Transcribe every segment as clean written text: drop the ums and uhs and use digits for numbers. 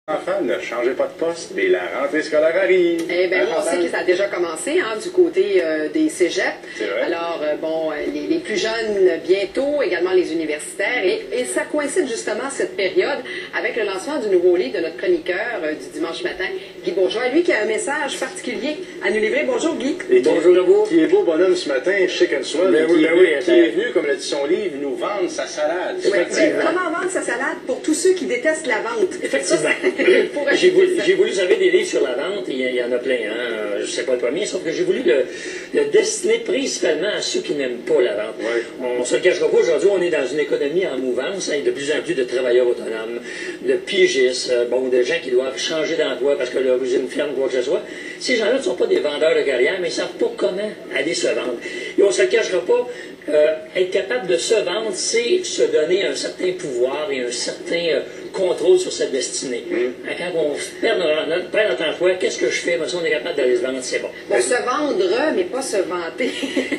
Enfants, ne changez pas de poste, mais la rentrée scolaire arrive. Eh bien, on sait que ça a déjà commencé du côté des cégeps. C'est vrai. Alors, les plus jeunes bientôt, également les universitaires. Et ça coïncide justement cette période avec le lancement du nouveau livre de notre chroniqueur du dimanche matin, Guy Bourgeois. Lui qui a un message particulier à nous livrer. Bonjour, Guy. Et bonjour à vous. Qui est beau bonhomme ce matin, chic and swell, qui est venu, comme l'a dit son livre, nous vendre sa salade. Oui, comment vendre sa salade pour tous ceux qui détestent la vente? Effectivement. J'ai voulu savoir des livres sur la vente, il y en a plein, je ne sais pas le premier, sauf que j'ai voulu le destiner principalement à ceux qui n'aiment pas la vente. Oui. On ne se le cachera pas, aujourd'hui, on est dans une économie en mouvance, avec de plus en plus de travailleurs autonomes, de pigistes, de gens qui doivent changer d'emploi parce que leur usine ferme, quoi que ce soit. Ces gens-là ne sont pas des vendeurs de carrière, mais ils ne savent pas comment aller se vendre. Et on ne se le cachera pas, être capable de se vendre, c'est se donner un certain pouvoir et un certain contrôle sur sa destinée. Quand on perd notre emploi, qu'est-ce que je fais? Si on est capable d'aller se vendre, c'est bon. Bon, se vendre, mais pas se vanter.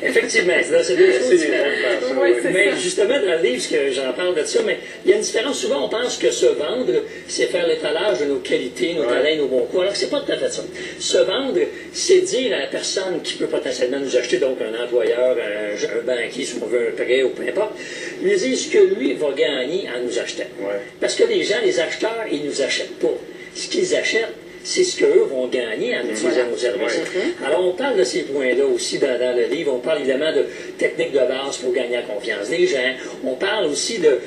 Effectivement, c'est deux choses différentes. Oui, mais ça. justement, dans le livre, j'en parle de ça, mais il y a une différence. Souvent, on pense que se vendre, c'est faire l'étalage de nos qualités, nos talents, nos bons coups. Alors que c'est pas tout à fait ça. Se vendre, c'est dire à la personne qui peut potentiellement nous acheter, donc un employeur, un banquier, si on veut un prêt ou peu importe, lui dire ce que lui va gagner en nous achetant. Ouais. Parce que les gens, les acheteurs, ils ne nous achètent pas. Ce qu'ils achètent, c'est ce qu'eux vont gagner en utilisant nos services. Alors, on parle de ces points-là aussi dans le livre. On parle évidemment de techniques de base pour gagner la confiance des gens. On parle aussi de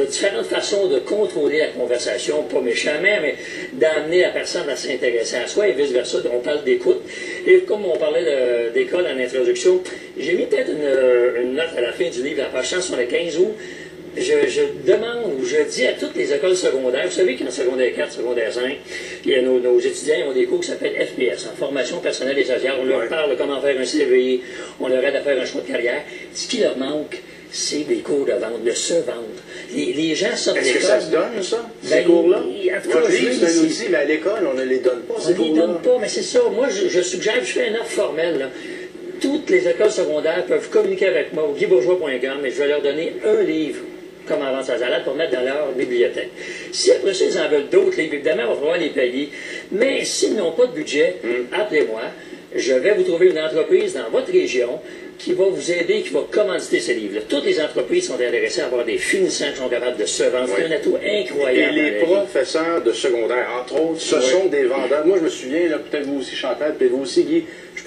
différentes façons de contrôler la conversation, pas méchamment, mais d'amener la personne à s'intéresser à soi et vice-versa. On parle d'écoute. Et comme on parlait d'école en introduction, j'ai mis peut-être une note à la fin du livre, à la page 175, où je demande ou je dis à toutes les écoles secondaires, vous savez qu'en secondaire 4, secondaire 5, il y a nos étudiants ont des cours qui s'appellent FPS, en formation personnelle et sociale. On leur parle de comment faire un CV, on leur aide à faire un choix de carrière. Ce qui leur manque, c'est des cours de vente, de se vendre. Les gens sortent de l'école. Est-ce que ça se donne, ça, ces cours-là? En tout cas, c'est un outil, mais à l'école, on ne les donne pas, ces cours-là. On ne les donne pas, mais c'est ça. Moi, je suggère, je fais une offre formelle, là. Toutes les écoles secondaires peuvent communiquer avec moi au guybourgeois.com et je vais leur donner un livre comment vendre sa salade pour mettre dans leur bibliothèque. Si après ça, ils en veulent d'autres livres, évidemment, on va falloir les payer. Mais s'ils n'ont pas de budget, appelez-moi. Je vais vous trouver une entreprise dans votre région qui va vous aider, qui va commanditer ce livre-là. Toutes les entreprises sont intéressées à avoir des finissants qui sont capables de se vendre. C'est un atout incroyable. Et les professeurs de secondaire, entre autres, ce sont des vendeurs. Moi, je me souviens, peut-être vous aussi, Chantal, peut-être vous aussi, Guy, je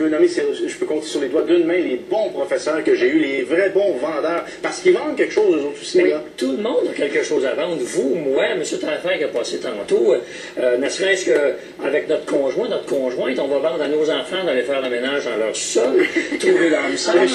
peux compter sur les doigts d'une main les bons professeurs que j'ai eus, les vrais bons vendeurs, parce qu'ils vendent quelque chose, eux autres aussi, les gars. Tout le monde a quelque chose à vendre. Vous, moi, M. Taillefer qui a passé tantôt, ne serait-ce qu'avec notre conjointe, on va vendre à nos enfants d'aller faire le ménage dans leur sol, trouver l'âme sœur. Oui.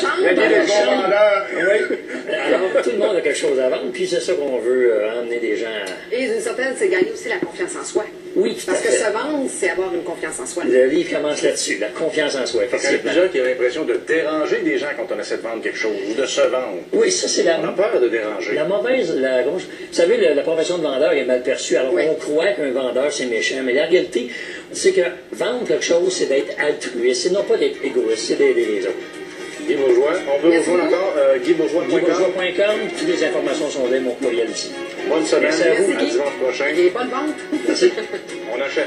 Alors, tout le monde a quelque chose à vendre, puis c'est ça qu'on veut emmener des gens à... Et d'une certaine, c'est gagner aussi la confiance en soi. Oui, tout à Parce fait. que se vendre, c'est avoir une confiance en soi. Le livre commence là-dessus, la confiance en soi. Il y a plusieurs qui ont l'impression de déranger des gens quand on essaie de vendre quelque chose, ou de se vendre. Oui, ça c'est On a peur de déranger. La mauvaise, vous savez, la profession de vendeur est mal perçue. Alors, on croit qu'un vendeur, c'est méchant. Mais la réalité, c'est que vendre quelque chose, c'est d'être altruiste. C'est non pas d'être égoïste, c'est d'aider les autres. Guy Bourgeois, on peut rejoindre encore guybourgeois.com. Toutes les informations sont là, mon courriel ici. Bonne semaine, Merci à vous. à dimanche prochain. Et bonne vente. Merci. On achète.